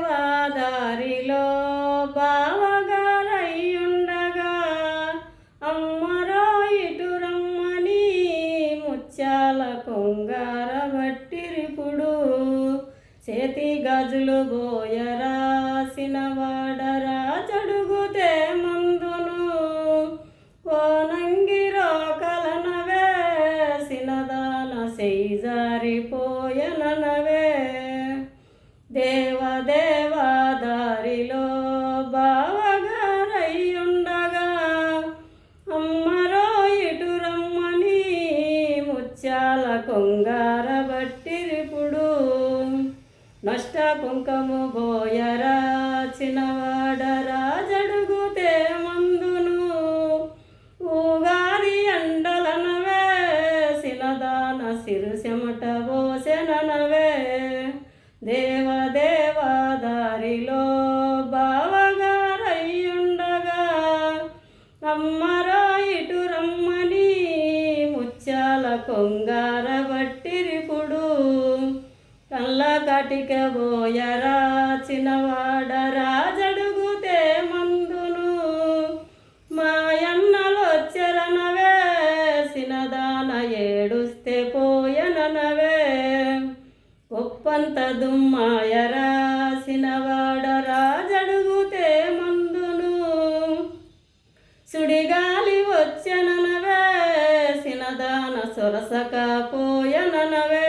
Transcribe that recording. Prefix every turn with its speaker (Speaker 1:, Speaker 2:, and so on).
Speaker 1: దేవదేవాదారిలో బావగారయ్యుండగా అమ్మరో ఇటు రమ్మని ముత్యాల కొంగార బట్టిరిపుడు చేతి గాజులు బోయరాసిన వాడరా చడుగుతే మందును కోనంగిరో కలనవే సినదాన సెయిజారిపోయనవే దేవదేవాదారిలో బావగారయ్యుండగా అమ్మరో ఇటు రమ్మని ముత్యాల కొంగార బట్టిరిపుడు నష్ట కుంకము బోయరా చిన్నవాడరా జడుగుతే మందును ఊగాది ఎండలనవే సినదాన సిరు చెమట పోసెనవే దేవదేవాదారిలో బావగారయ్యుండగా అమ్మరో ఇటు రమ్మని ముత్యాల కొంగార బట్టిరిపుడు కళ్ళ కటిక బోయరా చిన్నవాడరా జడుగుతే మందును మాయన్నలొచ్చెరనవే సినదాన ఏడుస్తే పోయనవే ఒప్పంత దుమ్మాయరా సినవాడరా జడుగుతే మందును సుడిగాలి వచ్చెననవే సినదాన సొరసక పోయనవే